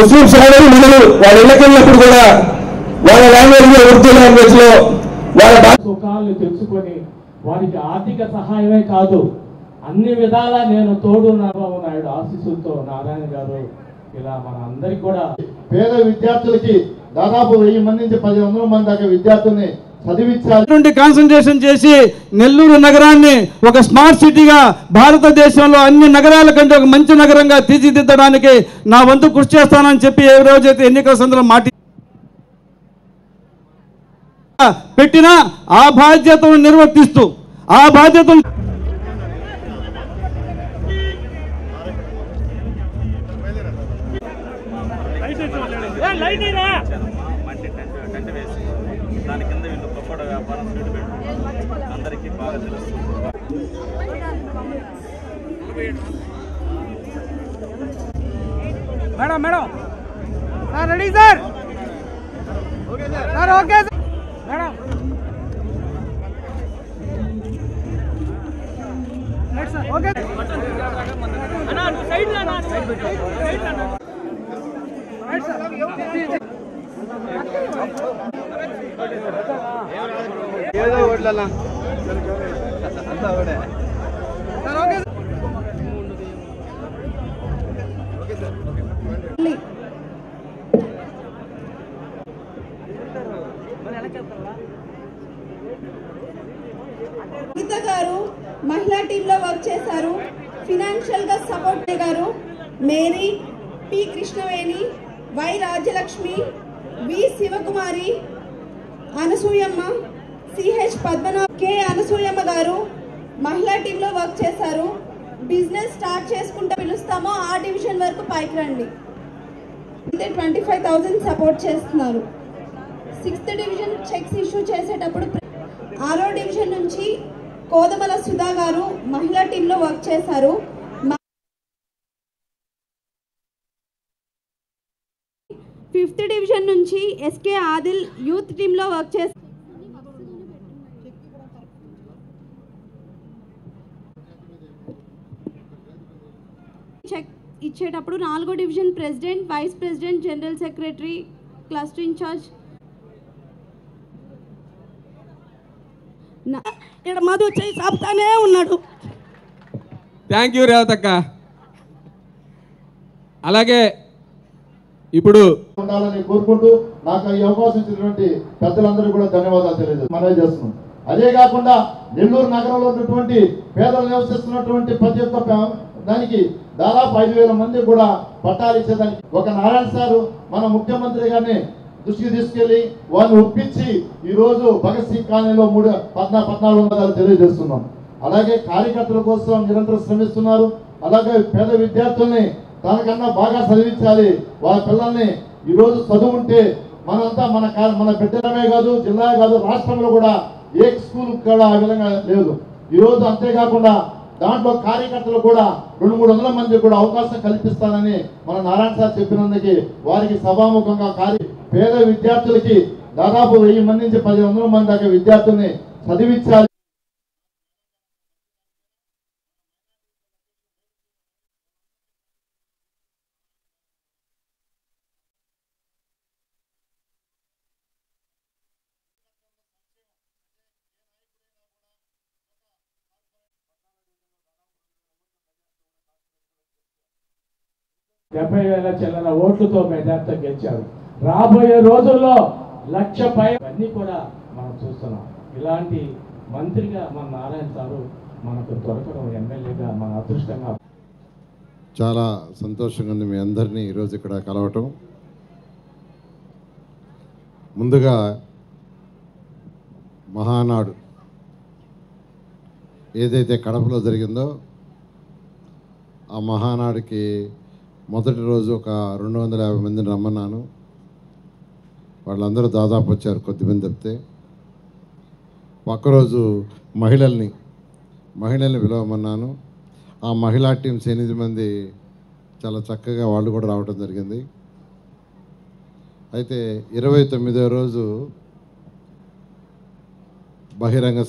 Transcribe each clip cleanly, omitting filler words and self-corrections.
ముస్లిం సోదరులు మనలు వాళ్ళ ఇళ్ళకి వెళ్ళినప్పుడు కూడా వాళ్ళ లాంగ్వేజ్ లో, ఉర్దూ లాంగ్వేజ్ లో వాళ్ళ సుఖాలను తెలుసుకొని వారికి ఆర్థిక సహాయమే కాదు అన్ని విధాలా నేను తోడు చంద్రబాబు నాయుడు ఆశీస్సులతో నారాయణ గారు ఇలా మన అందరికి కూడా పేద విద్యార్థులకి దాదాపు 1000 మంది నుంచి 1500 మంది దాకా విద్యార్థుల్ని చదివించాలి. కాన్సన్ట్రేషన్ చేసి నెల్లూరు నగరాన్ని ఒక స్మార్ట్ సిటీగా భారతదేశంలో అన్ని నగరాల కంటే ఒక మంచి నగరంగా తీర్చిదిద్దడానికి నా వంతు కృషి చేస్తానని చెప్పి ఏ రోజైతే ఎన్నికల సందర్భంలో మాట పెట్టినా ఆ బాధ్యతను నిర్వర్తిస్తూ ఆ బాధ్యతను దాని కింద వీళ్ళు పకోడా వ్యాపారం స్వీట్ పెట్టు అందరికీ బాగా తెలుస్తుంది. Madam madam sir ready sir sir okay sir madam okay అన్నా నువ్వు సైడ్ లా నా సైడ్ లా రైట్ సార్ ఏదో ఓట్లలా అంతా ఓడే sir okay okay sir Geetha garu మహిళా టీంలో వర్క్ చేశారు. ఫినాన్షియల్ గా support garu Mary, P Krishnaveni, Y Rajyalakshmi, V Sivakumari, Anasuyamma, CH Padmanabha, K Anasuyamma garu మహిళా టీంలో వర్క్ చేశారు. బిజినెస్ స్టార్ట్ చేసుకుంటే పిలుస్తామో ఆ డివిజన్ వరకు పైకి రండి. 25,000 సపోర్ట్ చేస్తున్నారు. 6th డివిజన్ చెక్స్ ఇష్యూ చేసేటప్పుడు 6వ డివిజన్ నుంచి కోదమల సుధా గారు మహిళా టీంలో వర్క్ చేశారు. 5th డివిజన్ నుంచి ఎస్కే ఆదిల్ యూత్ టీంలో వర్క్ చేశారు. చెక్ ఇచ్చేటప్పుడు 4వ division president, vice president, general secretary, cluster incharge ఇక్కడ మధు చేయి సాపుతానే ఉన్నాడు. థ్యాంక్ యూ రేవతక్క. అలాగే ఇప్పుడు ఉండాలని కోరుకుంటూ నాకు ఈ అవకాశం ఇచ్చినటువంటి పెద్దలందరూ కూడా ధన్యవాదాలు మనవి చేస్తున్నాం. అదే కాకుండా నెల్లూరు నగరంలో ఉన్నటువంటి పేదలు నివసిస్తున్నటువంటి ప్రతి ఒక్క దానికి దాదాపు 5,000 మంది కూడా పట్టాలు ఇచ్చేదానికి ఒక నారాయణ సారు మన ముఖ్యమంత్రి గారిని దృష్టికి తీసుకెళ్లి వారిని ఒప్పించి ఈ రోజు భగత్ సింగ్ కాలనీలో 1400 తెలియజేస్తున్నాం. అలాగే కార్యకర్తల కోసం నిరంతరం శ్రమిస్తున్నారు. అలాగే పేద విద్యార్థుల్ని తనకన్నా బాగా చదివించాలి. వాళ్ళ పిల్లల్ని ఈ రోజు చదువు ఉంటే మనంతా మన బిడ్డలమే కాదు, జిల్లా కాదు, రాష్ట్రంలో కూడా ఏ స్కూల్ కూడా ఆ విధంగా లేదు. ఈ రోజు అంతేకాకుండా దాంట్లో కార్యకర్తలు కూడా 200-300 మంది కూడా అవకాశం కల్పిస్తానని మన నారాయణ సార్ చెప్పినందుకు వారికి సభాముఖంగా పేద విద్యార్థులకి దాదాపు 1000 మంది నుంచి 1500 మంది దాకా విద్యార్థుల్ని చదివించాలి. డెబ్బై వేల చిల్లర ఓట్లతో మెజార్టీ గెలిచారు. రాబోయే రోజుల్లో 1,00,000 పై అన్నీ కూడా మనం చూస్తున్నాం. ఇలాంటి మంత్రిగా మన నారాయణ సారు మనకు దొరకడం ఎమ్మెల్యేగా మన అదృష్టంగా చాలా సంతోషంగా ఉంది మీ అందరినీ ఈరోజు ఇక్కడ కలవటం. ముందుగా మహానాడు ఏదైతే కడపలో జరిగిందో ఆ మహానాడుకి మొదటి రోజు ఒక 250 మందిని రమ్మన్నాను. వాళ్ళందరూ దాదాపు వచ్చారు, కొద్దిమంది తప్పితే. ఒక్కరోజు మహిళల్ని పిలవమన్నాను. ఆ మహిళా టీమ్స్ 8 మంది చాలా చక్కగా వాళ్ళు కూడా రావడం జరిగింది. అయితే 29వ రోజు బహిరంగ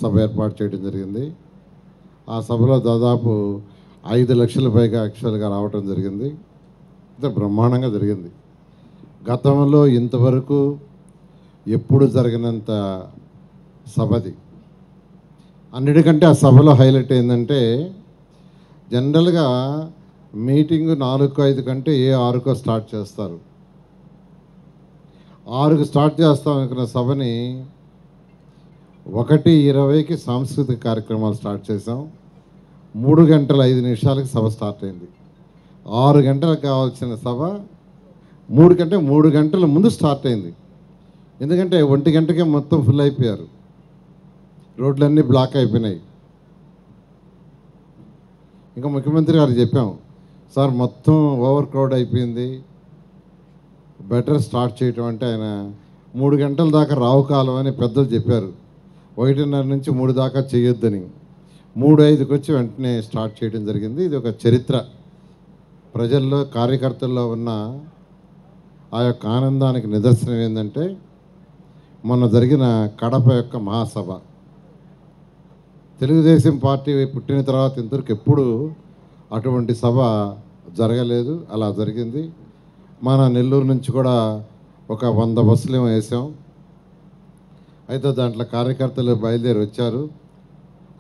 సభ ఏర్పాటు చేయడం జరిగింది. ఆ సభలో దాదాపు 5 లక్షల పైగా యాక్చువల్గా రావడం జరిగింది. బ్రహ్మాండంగా జరిగింది. గతంలో ఇంతవరకు ఎప్పుడు జరిగినంత సభది. అన్నిటికంటే ఆ సభలో హైలైట్ ఏంటంటే, జనరల్గా మీటింగ్ 4-5 కంటే 6కో స్టార్ట్ చేస్తారు. 6కు స్టార్ట్ చేస్తాం అనుకున్న సభని 1:20కి సాంస్కృతిక కార్యక్రమాలు స్టార్ట్ చేసాం. 3 గంటల 5 నిమిషాలకి సభ స్టార్ట్ అయింది. 6 గంటలకు కావాల్సిన సభ 3 గంటల ముందు స్టార్ట్ అయింది. ఎందుకంటే 1 గంటకే మొత్తం ఫుల్ అయిపోయారు, రోడ్లన్నీ బ్లాక్ అయిపోయినాయి. ఇంకా ముఖ్యమంత్రి గారు చెప్పాం, సార్ మొత్తం ఓవర్ క్రౌడ్ అయిపోయింది, బెటర్ స్టార్ట్ చేయటం అంటే ఆయన 3 గంటల దాకా రావు కాలం అని పెద్దలు చెప్పారు. 1:30 నుంచి 3 దాకా చేయొద్దని 3:05కి వచ్చి వెంటనే స్టార్ట్ చేయడం జరిగింది. ఇది ఒక చరిత్ర. ప్రజల్లో కార్యకర్తల్లో ఉన్న ఆ యొక్క ఆనందానికి నిదర్శనం ఏంటంటే, మొన్న జరిగిన కడప యొక్క మహాసభ. తెలుగుదేశం పార్టీ పుట్టిన తర్వాత ఇంతవరకు ఎప్పుడు అటువంటి సభ జరగలేదు, అలా జరిగింది. మన నెల్లూరు నుంచి కూడా ఒక 100 బస్సులు ఏమో వేసాం. అయితే దాంట్లో కార్యకర్తలు బయలుదేరి వచ్చారు.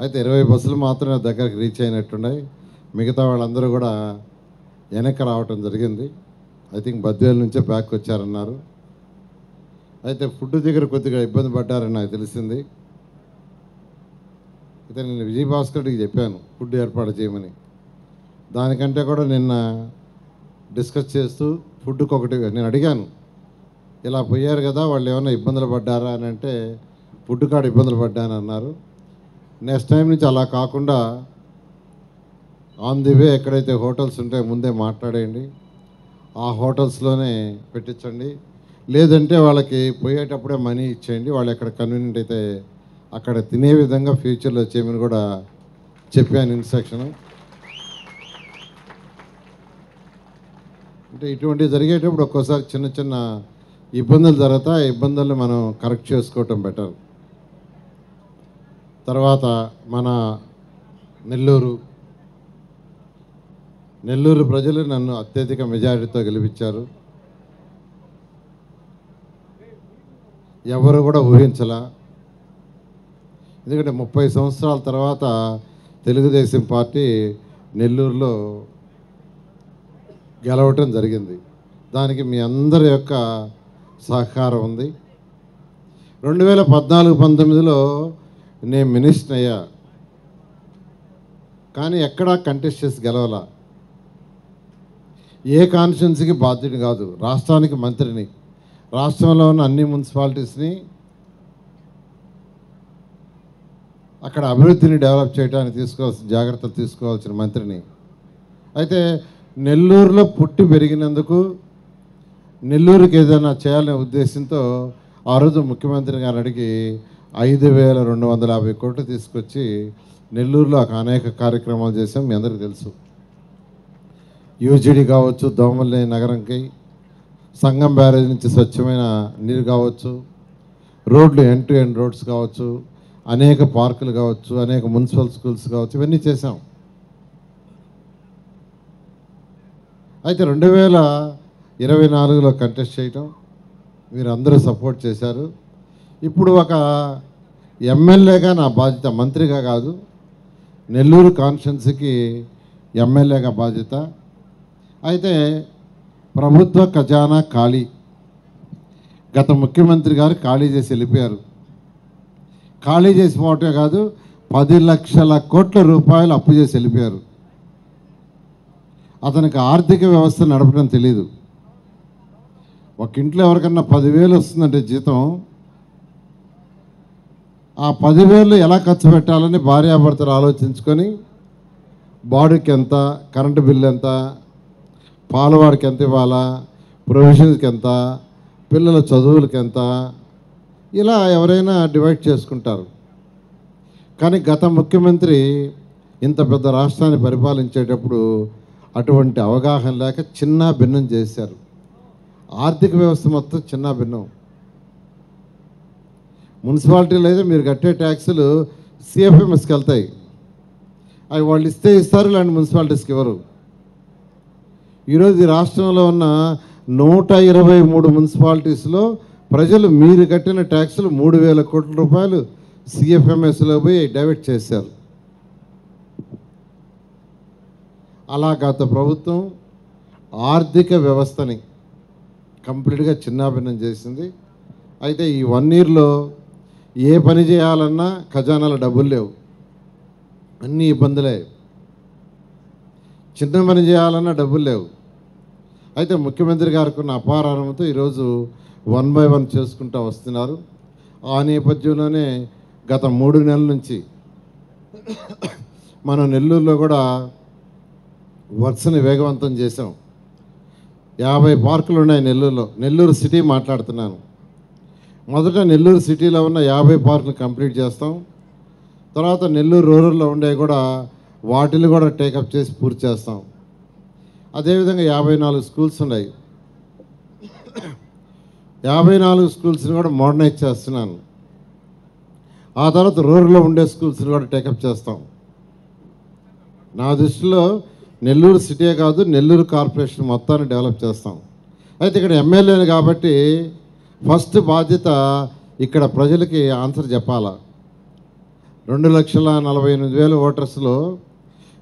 అయితే 20 బస్సులు మాత్రమే దగ్గరికి రీచ్ అయినట్టున్నాయి. మిగతా వాళ్ళందరూ కూడా వెనక్కి రావటం జరిగింది. ఐ థింక్ బద్వేలు నుంచే బ్యాక్ వచ్చారన్నారు. అయితే ఫుడ్ దగ్గర కొద్దిగా ఇబ్బంది పడ్డారని నాకు తెలిసింది. అయితే నేను విజయభాస్కర్కి చెప్పాను ఫుడ్ ఏర్పాటు చేయమని. దానికంటే కూడా నిన్న డిస్కస్ చేస్తూ ఫుడ్కి ఒకటి నేను అడిగాను, ఇలా పోయారు కదా వాళ్ళు ఏమైనా ఇబ్బందులు పడ్డారా అని అంటే, ఫుడ్ కాడ ఇబ్బందులు పడ్డాను అన్నారు. నెక్స్ట్ టైం నుంచి అలా కాకుండా ఆన్ ది వే ఎక్కడైతే హోటల్స్ ఉంటాయో ముందే మాట్లాడేయండి, ఆ హోటల్స్లోనే పెట్టించండి. లేదంటే వాళ్ళకి పోయేటప్పుడే మనీ ఇచ్చేయండి, వాళ్ళు ఎక్కడ కన్వీనియంట్ అయితే అక్కడ తినే విధంగా ఫ్యూచర్లో చేయమని కూడా చెప్పాను ఇన్స్ట్రక్షన్. అంటే ఇటువంటి జరిగేటప్పుడు ఒక్కోసారి చిన్న చిన్న ఇబ్బందులు జరుగుతాయి. ఆ ఇబ్బందులను మనం కరెక్ట్ చేసుకోవటం బెటర్. తర్వాత మన నెల్లూరు ప్రజలు నన్ను అత్యధిక మెజారిటీతో గెలిపించారు. ఎవరు కూడా ఊహించలా. ఎందుకంటే 30 సంవత్సరాల తర్వాత తెలుగుదేశం పార్టీ నెల్లూరులో గెలవటం జరిగింది. దానికి మీ అందరి యొక్క సహకారం ఉంది. 2014-19లో నేను మినిస్టర్ అయ్యా, కానీ ఎక్కడా కంటెస్ట్ చేసి గెలవాల. ఏ కాన్స్టిట్యున్సీకి బాధ్యుని కాదు, రాష్ట్రానికి మంత్రిని. రాష్ట్రంలో ఉన్న అన్ని మున్సిపాలిటీస్ని అక్కడ అభివృద్ధిని డెవలప్ చేయడానికి తీసుకోవాల్సిన జాగ్రత్తలు తీసుకోవాల్సిన మంత్రిని. అయితే నెల్లూరులో పుట్టి పెరిగినందుకు నెల్లూరుకి ఏదైనా చేయాలనే ఉద్దేశంతో ఆ రోజు ముఖ్యమంత్రి గారు అడిగి 5,250 కోట్లు తీసుకొచ్చి నెల్లూరులో అనేక కార్యక్రమాలు చేసాం. మీ అందరికీ తెలుసు. యూజీడీ కావచ్చు, దోమల్ని నగరంకి, సంగం బ్యారేజ్ నుంచి స్వచ్ఛమైన నీరు కావచ్చు, రోడ్లు ఎండ్ టు ఎండ్ రోడ్స్ కావచ్చు, అనేక పార్కులు కావచ్చు, అనేక మున్సిపల్ స్కూల్స్ కావచ్చు, ఇవన్నీ చేసాం. అయితే 2024లో కంటెస్ట్ చేయటం మీరు అందరూ సపోర్ట్ చేశారు. ఇప్పుడు ఒక ఎమ్మెల్యేగా నా బాధ్యత, మంత్రిగా కాదు, నెల్లూరు కాన్స్టిట్యున్సీకి ఎమ్మెల్యేగా బాధ్యత. అయితే ప్రభుత్వ ఖజానా ఖాళీ. గత ముఖ్యమంత్రి గారు ఖాళీ చేసి వెళ్ళిపోయారు. ఖాళీ చేసి పోవటమే కాదు, 10 లక్షల కోట్ల రూపాయలు అప్పు చేసి వెళ్ళిపోయారు. అతనికి ఆర్థిక వ్యవస్థ నడపడం తెలీదు. ఒక ఇంట్లో ఎవరికన్నా 10,000 వస్తుందంటే జీతం, ఆ 10,000 ఎలా ఖర్చు పెట్టాలని భార్యాభర్తలు ఆలోచించుకొని బాడీకి ఎంత, కరెంటు బిల్లు ఎంత, పాలవాడికి ఎంత ఇవ్వాలా, ప్రొవిజన్స్కి ఎంత, పిల్లల చదువులకి ఎంత, ఇలా ఎవరైనా డివైడ్ చేసుకుంటారు. కానీ గత ముఖ్యమంత్రి ఇంత పెద్ద రాష్ట్రాన్ని పరిపాలించేటప్పుడు అటువంటి అవగాహన లేక చిన్న భిన్నం చేశారు. ఆర్థిక వ్యవస్థ మొత్తం చిన్న భిన్నం. మున్సిపాలిటీలు అయితే మీరు కట్టే ట్యాక్సులు సిఎఫ్ఎంఎస్కి వెళ్తాయి. అవి వాళ్ళు ఇస్తే ఇస్తారు, ఇలాంటి మున్సిపాలిటీస్కి ఇవ్వరు. ఈరోజు ఈ రాష్ట్రంలో ఉన్న 123 మున్సిపాలిటీస్లో ప్రజలు మీరు కట్టిన ట్యాక్సులు 3,000 కోట్ల రూపాయలు సిఎఫ్ఎంఎస్లో పోయి డైవర్ట్ చేశారు. అలా గత ప్రభుత్వం ఆర్థిక వ్యవస్థని కంప్లీట్గా చిన్నాభిన్నం చేసింది. అయితే ఈ 1 ఇయర్లో ఏ పని చేయాలన్నా ఖజానాలో డబ్బులు లేవు, అన్ని ఇబ్బందులే. చిన్న పని చేయాలన్నా డబ్బులు లేవు. అయితే ముఖ్యమంత్రి గారికి ఉన్న అపారానంతో ఈరోజు 1 by 1 చేసుకుంటూ వస్తున్నారు. ఆ నేపథ్యంలోనే గత 3 నెలల నుంచి మనం నెల్లూరులో కూడా వర్క్స్ని వేగవంతం చేసాం. 50 పార్కులు ఉన్నాయి నెల్లూరులో. నెల్లూరు సిటీ మాట్లాడుతున్నాను. మొదట నెల్లూరు సిటీలో ఉన్న 50 పార్కులు కంప్లీట్ చేస్తాం. తర్వాత నెల్లూరు రూరల్లో ఉండే కూడా వాటిని కూడా టేకప్ చేసి పూర్తి చేస్తాం. అదేవిధంగా 54 స్కూల్స్ ఉన్నాయి. 54 స్కూల్స్ని కూడా మోడర్నైజ్ చేస్తున్నాను. ఆ తర్వాత రూరల్లో ఉండే స్కూల్స్ని కూడా టేకప్ చేస్తాం. నా దృష్టిలో నెల్లూరు సిటీ కాదు, నెల్లూరు కార్పొరేషన్ మొత్తాన్ని డెవలప్ చేస్తాం. అయితే ఇక్కడ ఎమ్మెల్యేని కాబట్టి ఫస్ట్ బాధ్యత ఇక్కడ ప్రజలకి ఆన్సర్ చెప్పాలా. 2,48,000 ఓటర్స్లో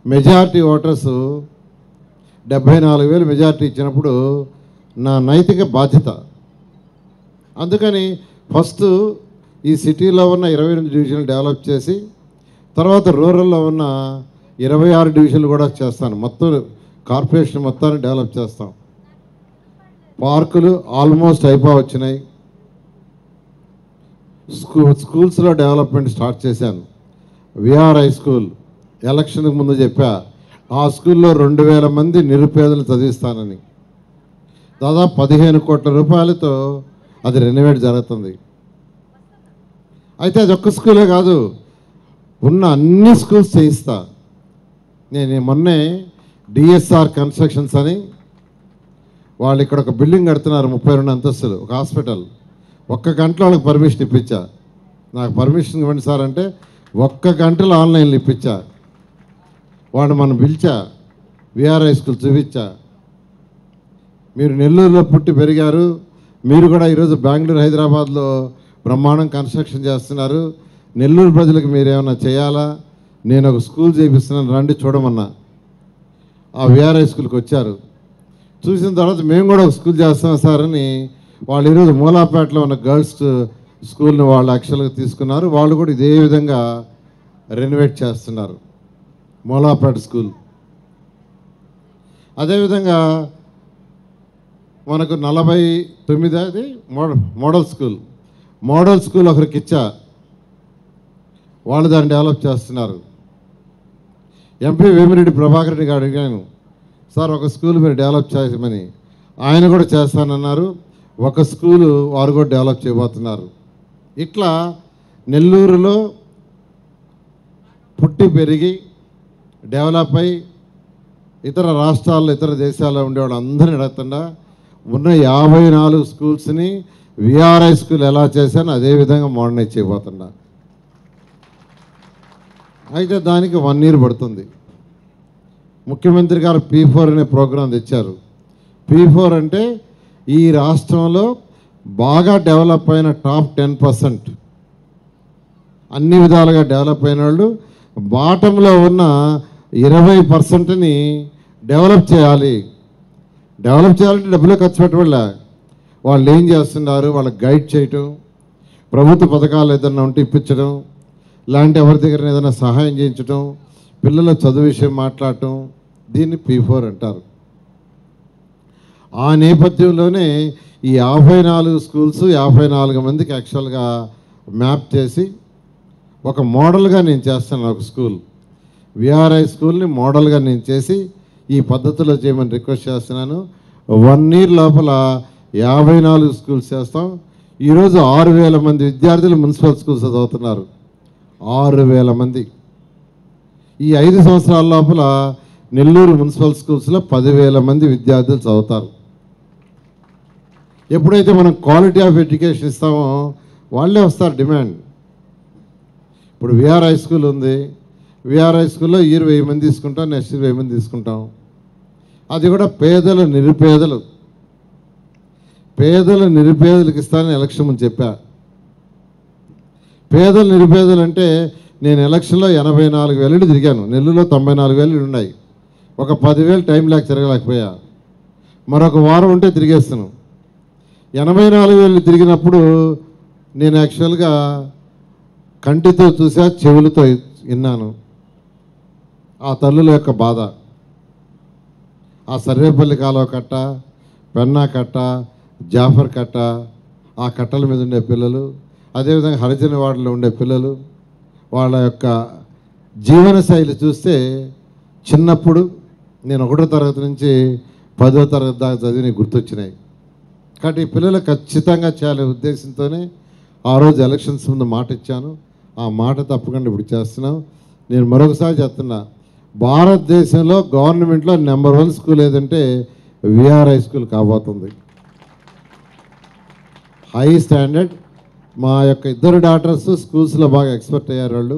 మెజారిటీ ఓటర్స్ 74,000 మెజారిటీ ఇచ్చినప్పుడు నా నైతిక బాధ్యత. అందుకని ఫస్ట్ ఈ సిటీలో ఉన్న 28 డివిజన్లు డెవలప్ చేసి తర్వాత రూరల్లో ఉన్న 26 డివిజన్లు కూడా చేస్తాను. మొత్తం కార్పొరేషన్ మొత్తాన్ని డెవలప్ చేస్తాం. పార్కులు ఆల్మోస్ట్ వచ్చినాయి. స్కూల్స్లో డెవలప్మెంట్ స్టార్ట్ చేశాను. విఆర్ హై స్కూల్ ఎలక్షన్కి ముందు చెప్పా, ఆ స్కూల్లో 2,000 మంది నిరుపేదలు చదివిస్తానని. దాదాపు 15 కోట్ల రూపాయలతో అది రెనోవేట్ జరుగుతుంది. అయితే అది ఒక్క స్కూలే కాదు, ఉన్న అన్ని స్కూల్స్ చేయిస్తా. నేను మొన్నే డిఎస్ఆర్ కన్స్ట్రక్షన్స్ అని వాళ్ళు ఇక్కడ ఒక బిల్డింగ్ కడుతున్నారు, 32 అంతస్తులు, ఒక హాస్పిటల్. 1 గంటలో వాళ్ళకి పర్మిషన్ ఇప్పించా. నాకు పర్మిషన్ ఇవ్వండి సార్ అంటే 1 గంటలో ఆన్లైన్లో ఇప్పించా. వాడు మనం పిలిచా, విఆర్ హై స్కూల్ చూపించా. మీరు నెల్లూరులో పుట్టి పెరిగారు, మీరు కూడా ఈరోజు బెంగళూరు హైదరాబాద్లో బ్రహ్మాండం కన్స్ట్రక్షన్ చేస్తున్నారు. నెల్లూరు ప్రజలకు మీరు ఏమైనా చేయాలా, నేను ఒక స్కూల్ చేపిస్తున్నాను, రండి చూడమన్నా. ఆ విఆర్ హై స్కూల్కి వచ్చారు. చూసిన తర్వాత మేము కూడా ఒక స్కూల్ చేస్తాం సార్ అని వాళ్ళు ఈరోజు మూలాపేటలో ఉన్న గర్ల్స్ స్కూల్ని వాళ్ళు యాక్చువల్గా తీసుకున్నారు. వాళ్ళు కూడా ఇదే విధంగా రెనోవేట్ చేస్తున్నారు మూలాపేట స్కూల్. అదేవిధంగా మనకు 49 అది మోడల్ స్కూల్ ఒకరికి ఇచ్చా, వాళ్ళు దాన్ని డెవలప్ చేస్తున్నారు. ఎంపీ వేమిరెడ్డి ప్రభాకర్ రెడ్డి గారు అడిగాను, సార్ ఒక స్కూల్ మీరు డెవలప్ చేయమని. ఆయన కూడా చేస్తానన్నారు. ఒక స్కూలు వారు కూడా డెవలప్ చేయబోతున్నారు. ఇట్లా నెల్లూరులో పుట్టి పెరిగి డెవలప్ అయి ఇతర రాష్ట్రాల్లో ఇతర దేశాల్లో ఉండేవాళ్ళు అందరిని అడుగుతుండా ఉన్న 54 స్కూల్స్ని విఆర్ఐ స్కూల్ ఎలా చేశానో అదేవిధంగా మోడర్నైజ్ చేయబోతున్నా. అయితే దానికి 1 ఇయర్ పడుతుంది. ముఖ్యమంత్రి గారు P4 అనే ప్రోగ్రాం తెచ్చారు. P4 అంటే ఈ రాష్ట్రంలో బాగా డెవలప్ అయిన టాప్ 10%, అన్ని విధాలుగా డెవలప్ అయిన వాళ్ళు బాటంలో ఉన్న 20%ని డెవలప్ చేయాలి. డెవలప్ చేయాలంటే డబ్బులే ఖర్చు పెట్టవల్ల, వాళ్ళు ఏం చేస్తున్నారు వాళ్ళకి గైడ్ చేయటం, ప్రభుత్వ పథకాలు ఏదైనా ఉంటే ఇప్పించడం, లాంటి ఎవరి దగ్గర ఏదైనా సహాయం చేయించడం, పిల్లల చదువు విషయం మాట్లాడటం, దీన్ని P4 అంటారు. ఆ నేపథ్యంలోనే ఈ 54 స్కూల్స్ 54 మందికి యాక్చువల్గా మ్యాప్ చేసి ఒక మోడల్గా నేను చేస్తాను. ఒక స్కూల్ విఆర్ఐ స్కూల్ని మోడల్గా నేను చేసి ఈ పద్ధతిలో చేయమని రిక్వెస్ట్ చేస్తున్నాను. 1 ఇయర్ లోపల 54 స్కూల్స్ చేస్తాం. ఈరోజు 6,000 మంది విద్యార్థులు మున్సిపల్ స్కూల్స్ చదువుతున్నారు. 6,000 మంది. ఈ 5 సంవత్సరాల లోపల నెల్లూరు మున్సిపల్ స్కూల్స్లో 10,000 మంది విద్యార్థులు చదువుతారు. ఎప్పుడైతే మనం క్వాలిటీ ఆఫ్ ఎడ్యుకేషన్ ఇస్తామో వాళ్ళే వస్తారు డిమాండ్. ఇప్పుడు విఆర్ హై స్కూల్ ఉంది, విఆర్ హై స్కూల్లో 1000 మంది తీసుకుంటాం, నెక్స్ట్ 1000 మంది తీసుకుంటాం. అది కూడా పేదలు నిరుపేదలకు ఇస్తానని ఎలక్షన్ ముందు చెప్పా. నిరుపేదలు అంటే నేను ఎలక్షన్లో 84,000 ఇళ్ళు తిరిగాను. నెల్లూరులో 94,000 ఇళ్ళు ఉన్నాయి. ఒక 10,000 టైం లేక తిరగలేకపోయా. మరొక వారం ఉంటే తిరిగేస్తాను. 84,000 తిరిగినప్పుడు నేను యాక్చువల్గా కంటితో చూసా, చెవులతో విన్నాను ఆ తల్లుల యొక్క బాధ. ఆ సర్వేపల్లి కాలువ కట్ట, పెన్నా కట్ట, జాఫర్ కట్ట, ఆ కట్టల మీద ఉండే పిల్లలు, అదేవిధంగా హరిజన వాడలో ఉండే పిల్లలు, వాళ్ళ యొక్క జీవన శైలి చూస్తే చిన్నప్పుడు నేను 1వ తరగతి నుంచి 10వ తరగతి దాకా చదివి గుర్తొచ్చినాయి. కాబట్టి ఈ పిల్లలు ఖచ్చితంగా చేయాలనే ఉద్దేశంతోనే ఆ రోజు ఎలక్షన్స్ ముందు మాట ఇచ్చాను. ఆ మాట తప్పకుండా ఇప్పుడు చేస్తున్నాం. నేను మరొకసారి చెప్తున్నా, భారతదేశంలో గవర్నమెంట్లో నెంబర్ 1 స్కూల్ ఏదంటే విఆర్ హై స్కూల్ కాబోతుంది. High standard. మా యొక్క 2 డాటర్స్ స్కూల్స్లో బాగా ఎక్స్పర్ట్ అయ్యారు వాళ్ళు.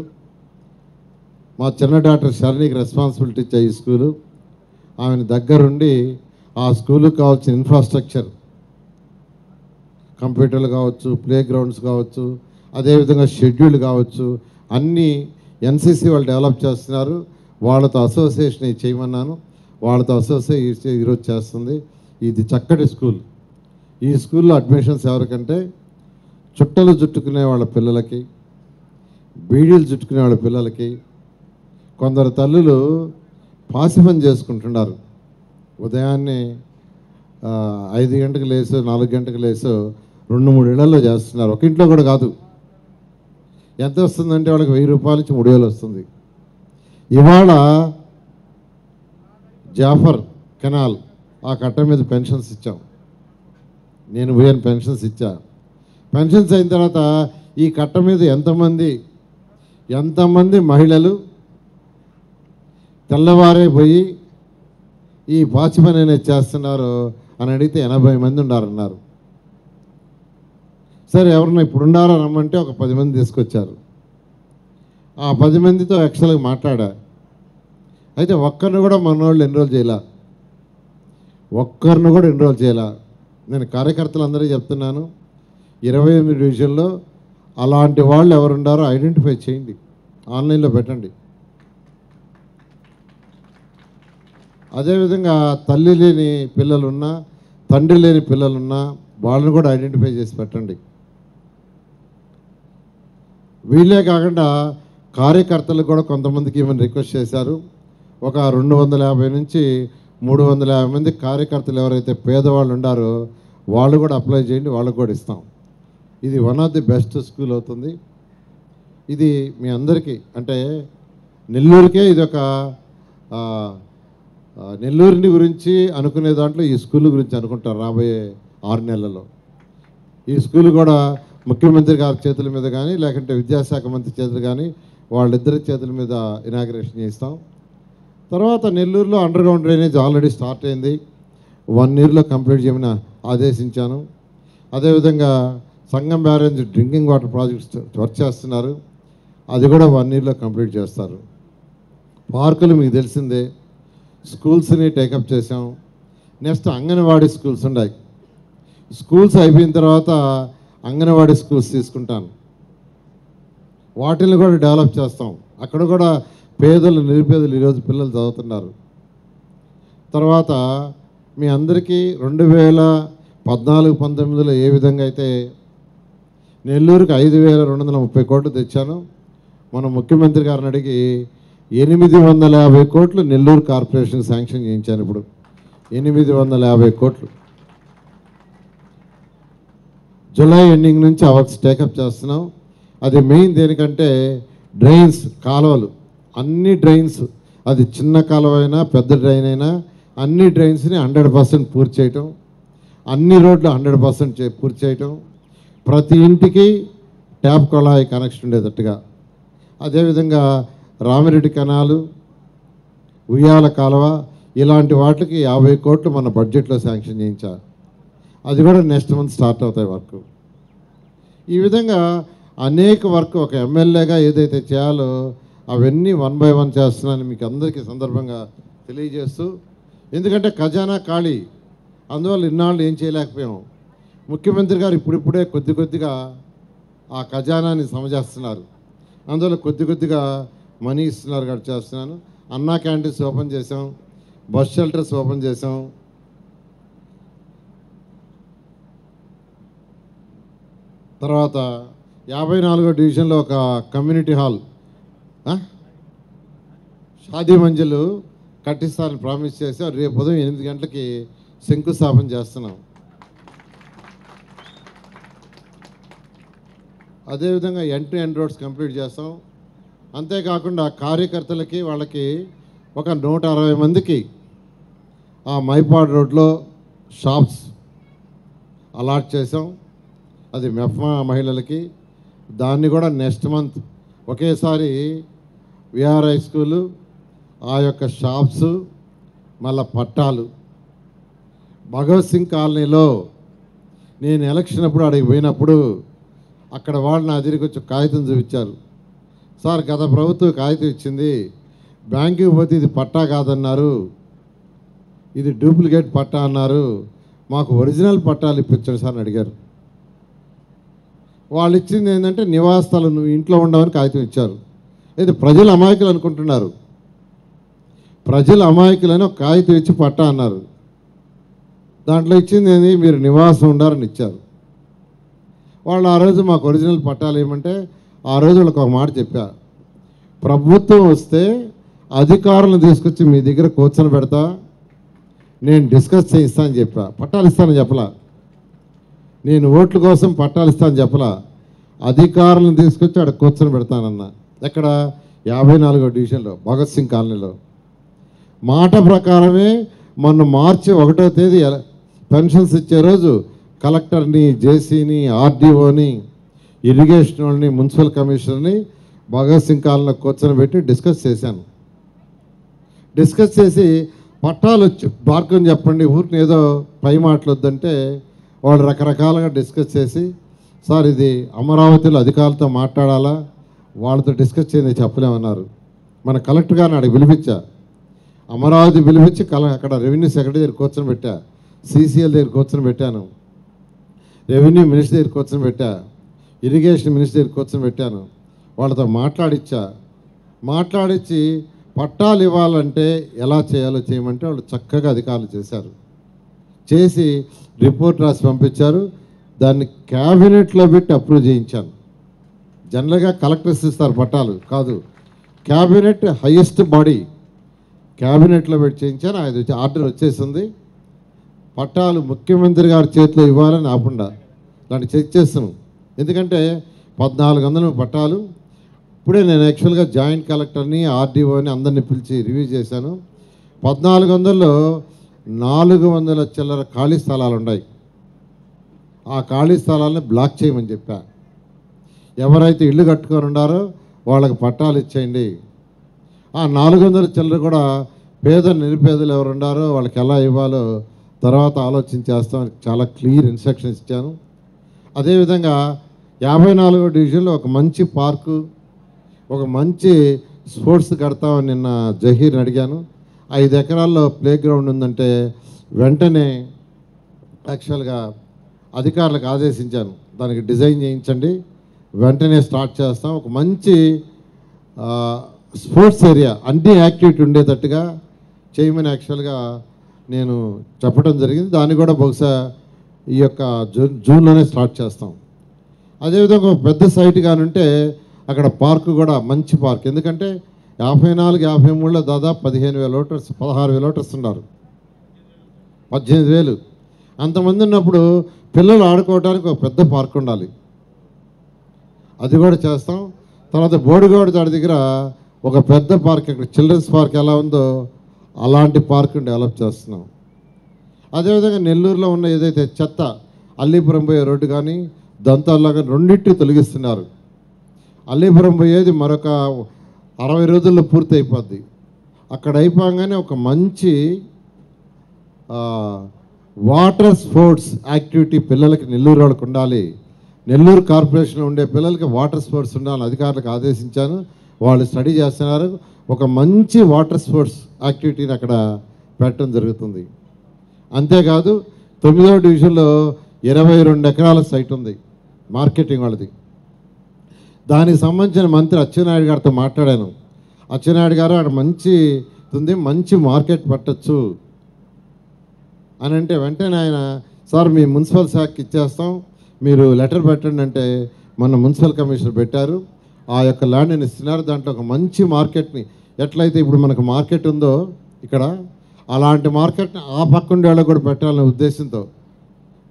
మా చిన్న డాక్టర్ షర్నీకి రెస్పాన్సిబిలిటీ ఇచ్చాయి ఈ స్కూలు. ఆమెను దగ్గరుండి ఆ స్కూలుకి కావాల్సిన ఇన్ఫ్రాస్ట్రక్చర్, కంప్యూటర్లు కావచ్చు, ప్లే గ్రౌండ్స్ కావచ్చు, అదేవిధంగా షెడ్యూల్ కావచ్చు, అన్నీ ఎన్సీసీ వాళ్ళు డెవలప్ చేస్తున్నారు. వాళ్ళతో అసోసియేషన్ చేయమన్నాను. వాళ్ళతో అసోసియేషన్ ఈరోజు చేస్తుంది. ఇది చక్కటి స్కూల్. ఈ స్కూల్లో అడ్మిషన్స్ ఎవరికంటే చుట్టలు చుట్టుకునే వాళ్ళ పిల్లలకి, బీడీలు చుట్టుకునే వాళ్ళ పిల్లలకి, కొందరు తల్లులు పాసి పని చేసుకుంటున్నారు. ఉదయాన్నే 5 గంటలకు లేసో 4 గంటలకు లేసో 2-3 ఇళ్లలో చేస్తున్నారు. ఒక ఇంట్లో కూడా కాదు. ఎంత వస్తుందంటే వాళ్ళకి 1000 రూపాయల నుంచి 3,000 వస్తుంది. ఇవాళ జాఫర్ కెనాల్ ఆ కట్ట మీద పెన్షన్స్ ఇచ్చాం. నేను పోయాను, పెన్షన్స్ ఇచ్చా. పెన్షన్స్ అయిన తర్వాత ఈ కట్ట మీద ఎంతమంది మహిళలు తెల్లవారే పోయి ఈ పాచి పని అనేది చేస్తున్నారు అని అడిగితే 80 మంది ఉండారన్నారు. సరే, ఎవరన్నా ఇప్పుడు ఉండారో రమ్మంటే ఒక 10 మంది తీసుకొచ్చారు. ఆ 10 మందితో యాక్చువల్గా మాట్లాడా. అయితే ఒక్కరిని కూడా మనోళ్ళు ఎన్రోల్ చేయాల. నేను కార్యకర్తలందరికీ చెప్తున్నాను, 28 డివిజన్లో అలాంటి వాళ్ళు ఎవరుండారో ఐడెంటిఫై చేయండి, ఆన్లైన్లో పెట్టండి. అదేవిధంగా తల్లి లేని పిల్లలున్నా, తండ్రి లేని పిల్లలున్నా వాళ్ళని కూడా ఐడెంటిఫై చేసి పెట్టండి. వీళ్ళే కాకుండా కార్యకర్తలు కూడా కొంతమందికి ఏమైనా రిక్వెస్ట్ చేశారు. ఒక 250 నుంచి 350 మంది కార్యకర్తలు ఎవరైతే పేదవాళ్ళు ఉండారో వాళ్ళు కూడా అప్లై చేయండి, వాళ్ళకు కూడా ఇస్తాం. ఇది one of the best school అవుతుంది. ఇది మీ అందరికీ అంటే నెల్లూరుకే ఇది ఒక నెల్లూరుని గురించి అనుకునే దాంట్లో ఈ స్కూల్ గురించి అనుకుంటారు రాబోయే 6 నెలల్లో. ఈ స్కూల్ కూడా ముఖ్యమంత్రి గారి చేతుల మీద కానీ లేకుంటే విద్యాశాఖ మంత్రి చేతులు కానీ వాళ్ళిద్దరి చేతుల మీద ఇనాగ్రేషన్ చేస్తాం. తర్వాత నెల్లూరులో underground drainage already start అయింది. 1 ఇయర్లో కంప్లీట్ చేయమని ఆదేశించాను. అదేవిధంగా Sangam barrage drinking water projects work చేస్తున్నారు. అది కూడా 1 ఇయర్లో కంప్లీట్ చేస్తారు. పార్కులు మీకు తెలిసిందే, స్కూల్స్ని టేకప్ చేసాం. నెక్స్ట్ అంగన్వాడీ స్కూల్స్ ఉన్నాయి. స్కూల్స్ అయిపోయిన తర్వాత అంగన్వాడీ స్కూల్స్ తీసుకుంటాను, వాటిని కూడా డెవలప్ చేస్తాం. అక్కడ కూడా పేదలు నిరుపేదలు ఈరోజు పిల్లలు చదువుతున్నారు. తర్వాత మీ అందరికీ 2014-19లో ఏ విధంగా అయితే నెల్లూరుకి 5,230 కోట్లు తెచ్చాను, మన ముఖ్యమంత్రి గారిని అడిగి 850 కోట్లు నెల్లూరు కార్పొరేషన్ శాంక్షన్ చేయించాను. ఇప్పుడు 850 కోట్లు జూలై ఎండింగ్ నుంచి ఆ వర్క్స్ టేకప్ చేస్తున్నాం. అది మెయిన్ దేనికంటే డ్రైన్స్, కాలువలు, అన్ని డ్రైన్స్, అది చిన్న కాలువ అయినా పెద్ద డ్రైన్ అయినా అన్ని డ్రైన్స్ని 100% పూర్తి చేయటం, అన్ని రోడ్లు 100% పూర్తి చేయటం, ప్రతి ఇంటికి ట్యాప్ కొళాయి కనెక్షన్ ఉండేటట్టుగా. అదేవిధంగా రామిరెడ్డి కెనాలు, ఉయ్యాల కాలువ, ఇలాంటి వాటికి 50 కోట్లు మన బడ్జెట్లో శాంక్షన్ చేయించారు. అది కూడా నెక్స్ట్ మంత్ స్టార్ట్ అవుతాయి వర్క్. ఈ విధంగా అనేక వర్క్ ఒక ఎమ్మెల్యేగా ఏదైతే చేయాలో అవన్నీ 1 by 1 చేస్తున్నానని మీకు అందరికీ సందర్భంగా తెలియజేస్తూ, ఎందుకంటే ఖజానా ఖాళీ, అందువల్ల ఇన్నాళ్ళు ఏం చేయలేకపోయాం. ముఖ్యమంత్రి గారు ఇప్పుడిప్పుడే కొద్ది కొద్దిగా ఆ ఖజానాన్ని సమజేస్తున్నారు. అందువల్ల కొద్ది కొద్దిగా మనీ ఇస్తున్నారు కాబట్టి చేస్తున్నాను. అన్నా క్యాంటీన్స్ ఓపెన్ చేసాం, బస్ షెల్టర్స్ ఓపెన్ చేసాం. తర్వాత 54వ డివిజన్లో ఒక community hall, Shaadi Manzil కట్టిస్తానని promise చేసి రేపు ఉదయం 8 గంటలకి శంకుస్థాపన చేస్తున్నాం. అదేవిధంగా ఎండ్ రోడ్స్ కంప్లీట్ చేస్తాం. అంతేకాకుండా కార్యకర్తలకి వాళ్ళకి ఒక 160 మందికి ఆ మైపాడ్ రోడ్లో షాప్స్ అలాట్ చేసాం. అది మెఫ్మా మహిళలకి. దాన్ని కూడా నెక్స్ట్ మంత్ ఒకేసారి విఆర్ హై స్కూలు, ఆ యొక్క షాప్స్, మళ్ళా పట్టాలు. భగత్ సింగ్ కాలనీలో నేను ఎలక్షన్ అప్పుడు అడిగి పోయినప్పుడు అక్కడ వాళ్ళు నా దగ్గరికి వచ్చి కాగితం చూపించారు. సార్, గత ప్రభుత్వం కాగితం ఇచ్చింది, బ్యాంకుకి పోతే ఇది పట్టా కాదన్నారు, ఇది డూప్లికేట్ పట్టా అన్నారు, మాకు ఒరిజినల్ పట్టాలు ఇప్పించండి సార్ అని అడిగారు. వాళ్ళు ఇచ్చింది ఏంటంటే నివాస స్థలం, నువ్వు ఇంట్లో ఉండవని కాగితం ఇచ్చారు. అయితే ప్రజలు అమాయకులు అనుకుంటున్నారు. ప్రజలు అమాయకులని ఒక కాగితం ఇచ్చి పట్టా అన్నారు. దాంట్లో ఇచ్చింది ఏంది, మీరు నివాసం ఉండాలని ఇచ్చారు. వాళ్ళు ఆ రోజు మాకు ఒరిజినల్ పట్టాలు ఏమంటే ఆ రోజు వాళ్ళకి ఒక మాట చెప్పా, ప్రభుత్వం వస్తే అధికారులను తీసుకొచ్చి మీ దగ్గర కూర్చొని పెడతా, నేను డిస్కస్ చేయిస్తానని చెప్పా. పట్టాలు ఇస్తానని చెప్పలా, నేను ఓట్ల కోసం పట్టాలు ఇస్తానని చెప్పలా, అధికారులను తీసుకొచ్చి అక్కడ కూర్చొని పెడతానన్నా. ఎక్కడ? 54వ డివిజన్లో భగత్ సింగ్ కాలనీలో. మాట ప్రకారమే మొన్న మార్చి 1వ తేదీ పెన్షన్స్ ఇచ్చే రోజు కలెక్టర్ని, జేసీని, ఆర్డీఓని, ఇరిగేషన్ వాళ్ళని, మున్సిపల్ కమిషనర్ని భగత్ సింగ్ కాలనీలో కూర్చొని పెట్టి డిస్కస్ చేశాను. డిస్కస్ చేసి పట్టాలు వచ్చి మార్గం చెప్పండి, ఊరికి ఏదో పై మాటలు వద్దంటే వాళ్ళు రకరకాలుగా డిస్కస్ చేసి, సార్ ఇది అమరావతిలో అధికారులతో మాట్లాడాలా, వాళ్ళతో డిస్కస్ చేయండి చెప్పలేమన్నారు. మన కలెక్టర్ గారిని అడిగి పిలిపించా, అమరావతి పిలిపించి అక్కడ రెవెన్యూ సెక్రటరీ దగ్గర కూర్చొని పెట్టా, సీసీఎల్ దగ్గర కూర్చొని పెట్టాను, రెవెన్యూ మినిస్టర్ దగ్గర కూర్చొని పెట్టా, ఇరిగేషన్ మినిస్టర్ దగ్గర కూర్చొని పెట్టాను. వాళ్ళతో మాట్లాడించి పట్టాలు ఇవ్వాలంటే ఎలా చేయాలో చేయమంటే వాళ్ళు చక్కగా అధికారులు చేశారు. చేసి రిపోర్ట్ రాసి పంపించారు. దాన్ని క్యాబినెట్లో పెట్టి అప్రూవ్ చేయించాను. జనరల్గా కలెక్టర్స్ ఇస్తారు పట్టాలు, కాదు, క్యాబినెట్ హైయెస్ట్ బాడీ, క్యాబినెట్లో పెట్టి చేయించాను. అది ఆర్డర్ వచ్చేసింది. పట్టాలు ముఖ్యమంత్రి గారి చేతిలో ఇవ్వాలని ఆకుండా దాన్ని చెక్ చేస్తాను. ఎందుకంటే 1400 పట్టాలు. ఇప్పుడే నేను యాక్చువల్గా జాయింట్ కలెక్టర్ని, ఆర్డీఓని అందరినీ పిలిచి రివ్యూ చేశాను. 1400లో 400 చిల్లర ఖాళీ స్థలాలు ఉన్నాయి. ఆ ఖాళీ స్థలాలని బ్లాక్ చేయమని చెప్పా. ఎవరైతే ఇల్లు కట్టుకొని ఉన్నారో వాళ్ళకి పట్టాలు ఇచ్చేయండి. ఆ 400 చిల్లర కూడా పేద నిరుపేదలు ఎవరు ఉన్నారో వాళ్ళకి ఎలా ఇవ్వాలో తర్వాత ఆలోచించేస్తామని చాలా క్లియర్ ఇన్స్ట్రక్షన్స్ ఇచ్చాను. అదేవిధంగా 54వ డివిజన్లో ఒక మంచి పార్కు, ఒక మంచి స్పోర్ట్స్ కడతామని నిన్న జహీర్ని అడిగాను. 5 ఎకరాల్లో ప్లే గ్రౌండ్ ఉందంటే వెంటనే యాక్చువల్గా అధికారులకు ఆదేశించాను, దానికి డిజైన్ చేయించండి, వెంటనే స్టార్ట్ చేస్తాం. ఒక మంచి స్పోర్ట్స్ ఏరియా, అన్ని యాక్టివిటీ ఉండేటట్టుగా చేయమని యాక్చువల్గా నేను చెప్పడం జరిగింది. దాన్ని కూడా బహుశా ఈ యొక్క జూన్లోనే స్టార్ట్ చేస్తాం. అదేవిధంగా ఒక పెద్ద సైట్ కానుంటే అక్కడ పార్కు కూడా మంచి పార్క్. ఎందుకంటే 54, 53లో దాదాపు 15,000 ఓటర్స్, 16,000 ఓటర్స్ ఉన్నారు, 18,000. అంతమంది ఉన్నప్పుడు పిల్లలు ఆడుకోవడానికి ఒక పెద్ద పార్క్ ఉండాలి, అది కూడా చేస్తాం. తర్వాత బోడిగోడ దాడి దగ్గర ఒక పెద్ద పార్క్, ఇక్కడ చిల్డ్రన్స్ పార్క్ ఎలా ఉందో అలాంటి పార్క్ని డెవలప్ చేస్తున్నాం. అదేవిధంగా నెల్లూరులో ఉన్న ఏదైతే చెత్త అల్లీపురం పోయే రోడ్డు కానీ దంతాల్లాగా రెండింటిని తొలగిస్తున్నారు. అల్లీపురం పోయేది మరొక 60 రోజుల్లో పూర్తి అయిపోద్ది. అక్కడ అయిపోగానే ఒక మంచి వాటర్ స్పోర్ట్స్ యాక్టివిటీ పిల్లలకి నెల్లూరు వాళ్ళకి ఉండాలి. నెల్లూరు కార్పొరేషన్లో ఉండే పిల్లలకి వాటర్ స్పోర్ట్స్ ఉండాలని అధికారులకు ఆదేశించాను. వాళ్ళు స్టడీ చేస్తున్నారు. ఒక మంచి వాటర్ స్పోర్ట్స్ యాక్టివిటీని అక్కడ పెట్టడం జరుగుతుంది. అంతేకాదు 9వ డివిజన్లో 22 ఎకరాల సైట్ ఉంది మార్కెటింగ్ వాళ్ళది. దానికి సంబంధించిన మంత్రి అచ్చెన్నాయుడు గారితో మాట్లాడాను. అచ్చెన్నాయుడు గారు అక్కడ మంచి మార్కెట్ పెట్టచ్చు అని అంటే వెంటనే ఆయన, సార్ మీ మున్సిపల్ శాఖకి ఇచ్చేస్తాం, మీరు లెటర్ పెట్టండి అంటే మొన్న మున్సిపల్ కమిషనర్ పెట్టారు. ఆ యొక్క ల్యాండ్ని ఇస్తున్నారు. దాంట్లో ఒక మంచి మార్కెట్ని, ఎట్లయితే ఇప్పుడు మనకు మార్కెట్ ఉందో ఇక్కడ, అలాంటి మార్కెట్ని ఆ పక్కండే వాళ్ళకు కూడా పెట్టాలనే ఉద్దేశంతో,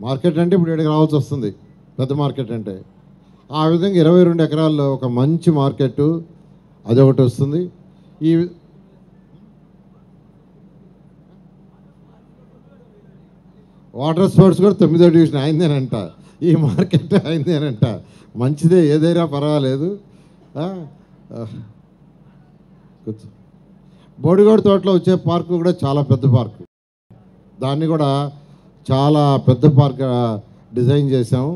మార్కెట్ అంటే ఇప్పుడు ఇక్కడికి రావాల్సి వస్తుంది పెద్ద మార్కెట్ అంటే, ఆ విధంగా 22 ఎకరాల్లో ఒక మంచి మార్కెట్ అదొకటి వస్తుంది. ఈ వాటర్ స్పోర్ట్స్ కూడా 9వ డివిజన్ అయిందేనంట, ఈ మార్కెట్ అయిందేనంట. మంచిదే, ఏదైనా పర్వాలేదు. కూర్చో. బోడిగోడు తోటలో వచ్చే పార్కు కూడా చాలా పెద్ద పార్కు, దాన్ని కూడా చాలా పెద్ద పార్క్ డిజైన్ చేశాము.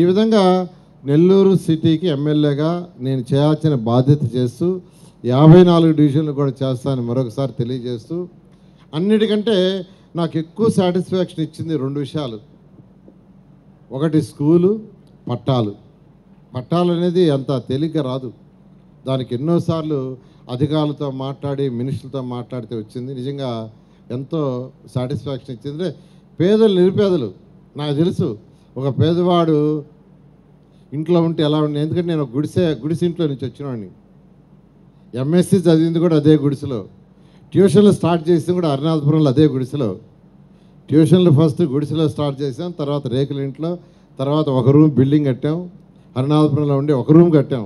ఈ విధంగా నెల్లూరు సిటీకి ఎమ్మెల్యేగా నేను చేయాల్సిన బాధ్యత చేస్తూ 54 డివిజన్లు కూడా చేస్తానని మరొకసారి తెలియజేస్తూ, అన్నిటికంటే నాకు ఎక్కువ సాటిస్ఫాక్షన్ ఇచ్చింది 2 విషయాలు. ఒకటి స్కూలు, పట్టాలు అనేది అంత తేలిగ్గా రాదు. దానికి ఎన్నోసార్లు అధికారులతో మాట్లాడి మినిస్టర్లతో మాట్లాడితే వచ్చింది. నిజంగా ఎంతో సాటిస్ఫాక్షన్ ఇచ్చింది. నిరుపేదలు నాకు తెలుసు, ఒక పేదవాడు ఇంట్లో ఉంటే ఎలా ఉండి, ఎందుకంటే నేను గుడిసె ఇంట్లో నుంచి వచ్చినవాడిని. ఎంఎస్సి చదివింది కూడా అదే గుడిసెలో, ట్యూషన్లు స్టార్ట్ చేసింది కూడా అరుణాచపురంలో అదే గుడిసెలో. ట్యూషన్లు ఫస్ట్ గుడిసెలో స్టార్ట్ చేసాం, తర్వాత రేకుల ఇంట్లో, తర్వాత ఒక రూమ్ బిల్డింగ్ కట్టాం, అరుణాచపురంలో ఉండి ఒక రూమ్ కట్టాం,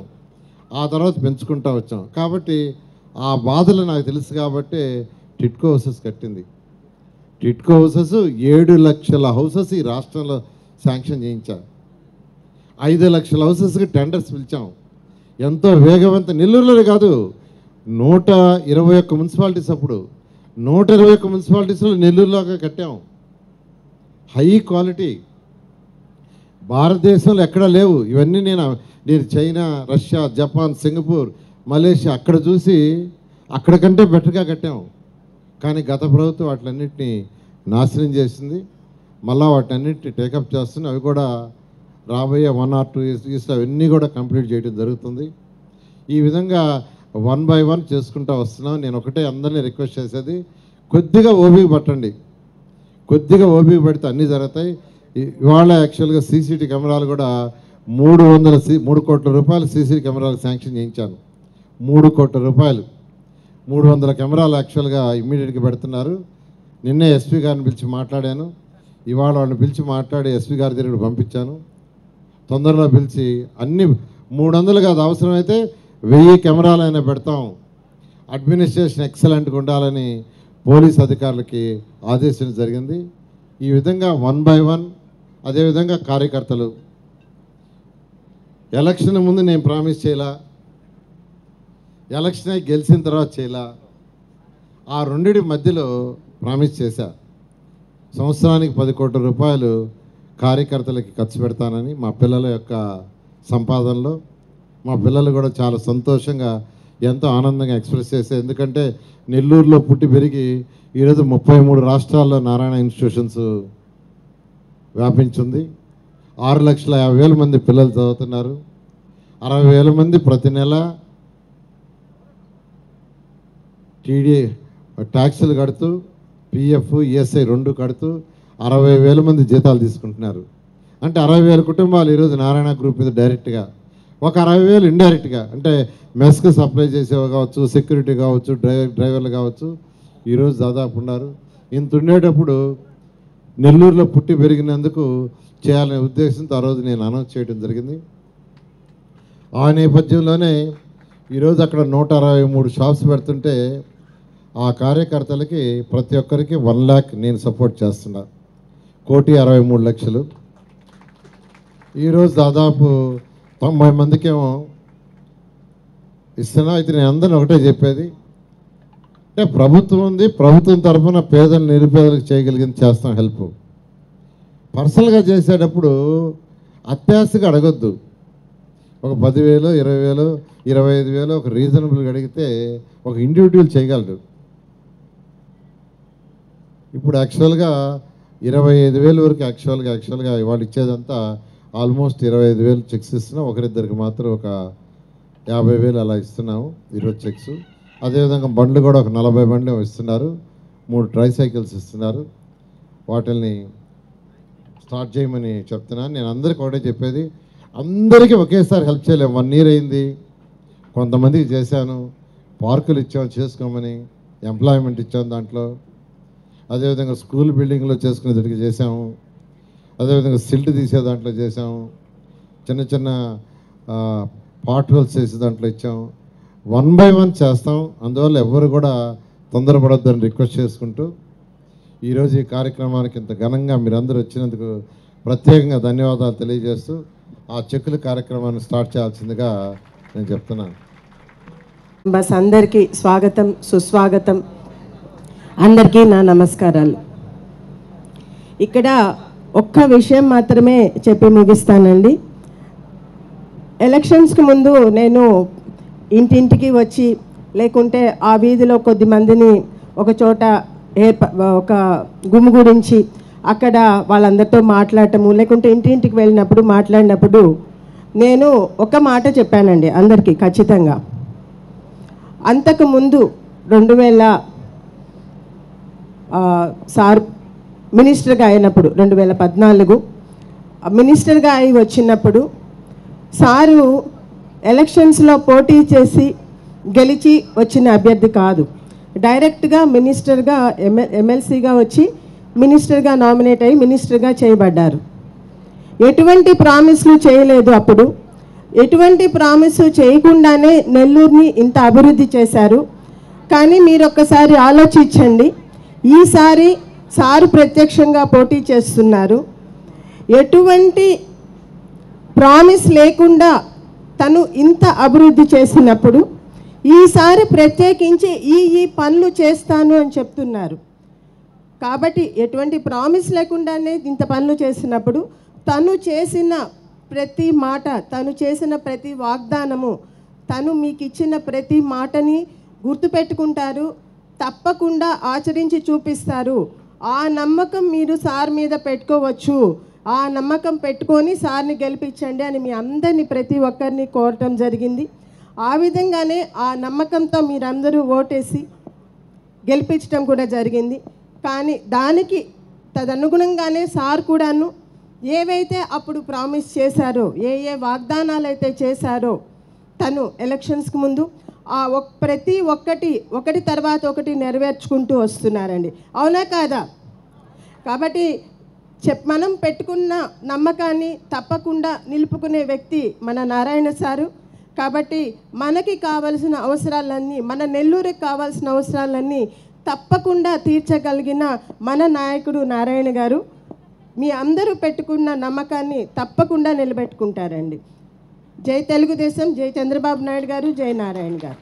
ఆ తర్వాత పెంచుకుంటూ వచ్చాం. కాబట్టి ఆ బాధలు నాకు తెలుసు కాబట్టి టిట్కో హౌసెస్ కట్టింది. టిట్కో హౌసెస్ 7 లక్షల హౌసెస్ ఈ రాష్ట్రంలో శాంక్షన్ చేయించాం. 5 లక్షల హౌసెస్కి టెండర్స్ పిలిచాం. ఎంతో వేగవంతం, నెల్లూరులోనే కాదు 121 మున్సిపాలిటీస్, అప్పుడు 121 మున్సిపాలిటీస్లో నెల్లూరులోగా కట్టాం. హై క్వాలిటీ, భారతదేశంలో ఎక్కడా లేవు ఇవన్నీ. నేను China, Russia, Japan, Singapore, Malaysia అక్కడ చూసి అక్కడికంటే బెటర్గా కట్టాం. కానీ గత ప్రభుత్వం వాటిలన్నింటినీ నాశనం చేసింది. మళ్ళీ వాటినన్నింటినీ టేకప్ చేస్తుంది. అవి కూడా రాబోయే 1 or 2 ఇయర్స్లో అవన్నీ కూడా కంప్లీట్ చేయడం జరుగుతుంది. ఈ విధంగా 1 by 1 చేసుకుంటూ వస్తున్నాం. నేను ఒకటే అందరినీ రిక్వెస్ట్ చేసేది, కొద్దిగా ఓపిక పట్టండి. కొద్దిగా ఓపిక పడితే అన్నీ జరుగుతాయి. ఇవాళ యాక్చువల్గా సీసీటీ కెమెరాలు కూడా 3 కోట్ల రూపాయలు సీసీ కెమెరాలు శాంక్షన్ చేయించాను. 3 కోట్ల రూపాయలు, 300 కెమెరాలు యాక్చువల్గా ఇమ్మీడియట్గా పెడుతున్నారు. నిన్నే ఎస్పీ గారిని పిలిచి మాట్లాడాను. ఇవాళ వాళ్ళని పిలిచి మాట్లాడి ఎస్పీ గారి దగ్గర పంపించాను. తొందరలో పిలిచి అన్ని 300 కాదు, అవసరమైతే 1000 కెమెరాలైనా పెడతాం. అడ్మినిస్ట్రేషన్ ఎక్సలెంట్గా ఉండాలని పోలీస్ అధికారులకి ఆదేశించడం జరిగింది. ఈ విధంగా 1 by 1. అదేవిధంగా కార్యకర్తలు, ఎలక్షన్ ముందు నేను ప్రామిస్ చేయలా, ఎలక్షన్ అయి గెలిచిన తర్వాత చేయలా, ఆ రెండిటి మధ్యలో ప్రామిస్ చేశా. సంవత్సరానికి 10 కోట్ల రూపాయలు కార్యకర్తలకి ఖర్చు పెడతానని. మా పిల్లల యొక్క సంపాదనలో మా పిల్లలు కూడా చాలా సంతోషంగా, ఎంతో ఆనందంగా ఎక్స్ప్రెస్ చేశారు. ఎందుకంటే నెల్లూరులో పుట్టి పెరిగి ఈరోజు 33 రాష్ట్రాల్లో నారాయణ ఇన్స్టిట్యూషన్స్ వ్యాపించింది. 6,50,000 మంది పిల్లలు చదువుతున్నారు. 60,000 మంది ప్రతి నెల టీడీ ట్యాక్సులు కడుతూ, పిఎఫ్, ఈఎస్ఐ 2 కడుతూ 60,000 మంది జీతాలు తీసుకుంటున్నారు. అంటే 60,000 కుటుంబాలు ఈరోజు నారాయణ గ్రూప్ మీద డైరెక్ట్గా, ఒక 60,000 ఇండైరెక్ట్గా, అంటే మెస్కి సప్లై చేసేవి కావచ్చు, సెక్యూరిటీ కావచ్చు, డ్రైవర్లు కావచ్చు, ఈరోజు దాదాపు ఉన్నారు. ఇంత ఉండేటప్పుడు నెల్లూరులో పుట్టి పెరిగినందుకు చేయాలనే ఉద్దేశంతో ఆ రోజు నేను అనౌన్స్ చేయడం జరిగింది. ఆ నేపథ్యంలోనే ఈరోజు అక్కడ 163 షాప్స్ పెడుతుంటే ఆ కార్యకర్తలకి ప్రతి ఒక్కరికి 1 lakh నేను సపోర్ట్ చేస్తున్నా. 1,63,00,000. ఈరోజు దాదాపు 90 మందికేమో ఇస్తున్నా. అయితే నేను అందరిని ఒకటే చెప్పేది, అంటే ప్రభుత్వం ఉంది, ప్రభుత్వం తరఫున పేదలు నిరుపేదలకు చేయగలిగింది చేస్తాం హెల్ప్. పర్సనల్గా చేసేటప్పుడు అత్యాశగా అడగొద్దు. ఒక 10,000, 20,000, 25,000 ఒక రీజనబుల్గా అడిగితే ఒక ఇండివిజువల్ చేయగలరు. ఇప్పుడు యాక్చువల్గా 25,000 వరకు యాక్చువల్గా వాళ్ళు ఇచ్చేదంతా ఆల్మోస్ట్ 25,000 చెక్స్ ఇస్తున్నాం. ఒకరిద్దరికి మాత్రం ఒక 50,000 అలా ఇస్తున్నాము ఈరోజు చెక్స్. అదేవిధంగా బండ్లు కూడా ఒక 40 బండ్లు ఇస్తున్నారు, 3 ట్రైసైకిల్స్ ఇస్తున్నారు. వాటిని స్టార్ట్ చేయమని చెప్తున్నాను. నేను అందరికీ ఒకటే చెప్పేది, అందరికీ ఒకేసారి హెల్ప్ చేయలేము. 1 year అయింది, కొంతమందికి చేశాను, పార్కులు ఇచ్చాము చేసుకోమని, ఎంప్లాయ్మెంట్ ఇచ్చాము దాంట్లో. అదేవిధంగా స్కూల్ బిల్డింగ్లో చేసుకునేదానికి చేసాము, అదేవిధంగా సిల్ట్ తీసే దాంట్లో చేసాము, చిన్న చిన్న పార్ట్ హోల్స్ చేసే దాంట్లో ఇచ్చాము. 1 by 1 చేస్తాం. అందువల్ల ఎవరు కూడా తొందరపడొద్దని రిక్వెస్ట్ చేసుకుంటూ ఈరోజు ఈ కార్యక్రమానికి ఇంత ఘనంగా మీరందరూ వచ్చినందుకు ప్రత్యేకంగా ధన్యవాదాలు తెలియజేస్తూ ఆ చెక్కుల కార్యక్రమాన్ని స్టార్ట్ చేయాల్సిందిగా నేను చెప్తున్నాను. బస్ అందరికీ స్వాగతం, సుస్వాగతం. అందరికీ నా నమస్కారాలు. ఇక్కడ ఒక్క విషయం మాత్రమే చెప్పి ముగిస్తానండి. ఎలక్షన్స్కి ముందు నేను ఇంటింటికి వచ్చి, లేకుంటే ఆ వీధిలో కొద్ది మందిని ఒక చోట ఒక గుమిగూడించి అక్కడ వాళ్ళందరితో మాట్లాడటము, లేకుంటే ఇంటింటికి వెళ్ళినప్పుడు మాట్లాడినప్పుడు నేను ఒక మాట చెప్పానండి అందరికీ ఖచ్చితంగా. అంతకుముందు 2000 సార్ మినిస్టర్గా అయినప్పుడు 2014 మినిస్టర్గా అయి వచ్చినప్పుడు సారు ఎలక్షన్స్లో పోటీ చేసి గెలిచి వచ్చిన అభ్యర్థి కాదు. డైరెక్ట్గా మినిస్టర్గా ఎమ్మెల్సీగా వచ్చి మినిస్టర్గా నామినేట్ అయ్యి మినిస్టర్గా చేయబడ్డారు. ఎటువంటి ప్రామిస్లు చేయలేదు. అప్పుడు ఎటువంటి ప్రామిస్ చేయకుండానే నెల్లూరుని ఇంత అభివృద్ధి చేశారు. కానీ మీరు ఒక్కసారి ఆలోచించండి, ఈసారి సారు ప్రత్యక్షంగా పోటీ చేస్తున్నారు. ఎటువంటి ప్రామిస్ లేకుండా తను ఇంత అభివృద్ధి చేసినప్పుడు ఈసారి ప్రత్యేకించి ఈ పనులు చేస్తాను అని చెప్తున్నారు. కాబట్టి ఎటువంటి ప్రామిస్ లేకుండానే ఇంత పనులు చేసినప్పుడు తను చేసిన ప్రతి మాట, తను చేసిన ప్రతి వాగ్దానము, తను మీకు ఇచ్చిన ప్రతి మాటని గుర్తుపెట్టుకుంటారు, తప్పకుండా ఆచరించి చూపిస్తారు. ఆ నమ్మకం మీరు సార్ మీద పెట్టుకోవచ్చు. ఆ నమ్మకం పెట్టుకొని సార్ని గెలిపించండి అని మీ అందరినీ ప్రతి ఒక్కరిని కోరటం జరిగింది. ఆ విధంగానే ఆ నమ్మకంతో మీరందరూ ఓటేసి గెలిపించడం కూడా జరిగింది. కానీ దానికి తదనుగుణంగానే సార్ కూడాను ఏవైతే అప్పుడు ప్రామిస్ చేశారో, ఏ వాగ్దానాలు అయితే చేశారో తను ఎలక్షన్స్కి ముందు ఆ ప్రతి ఒకటి తర్వాత ఒకటి నెరవేర్చుకుంటూ వస్తున్నారండి. అవునా కాదా? కాబట్టి మనం పెట్టుకున్న నమ్మకాన్ని తప్పకుండా నిలుపుకునే వ్యక్తి మన నారాయణ సారు. కాబట్టి మనకి కావాల్సిన అవసరాలన్నీ, మన నెల్లూరుకి కావాల్సిన అవసరాలన్నీ తప్పకుండా తీర్చగలిగిన మన నాయకుడు నారాయణ గారు మీ అందరూ పెట్టుకున్న నమ్మకాన్ని తప్పకుండా నిలబెట్టుకుంటారండి. జై తెలుగుదేశం, జై చంద్రబాబు నాయుడు గారు, జై నారాయణ గారు.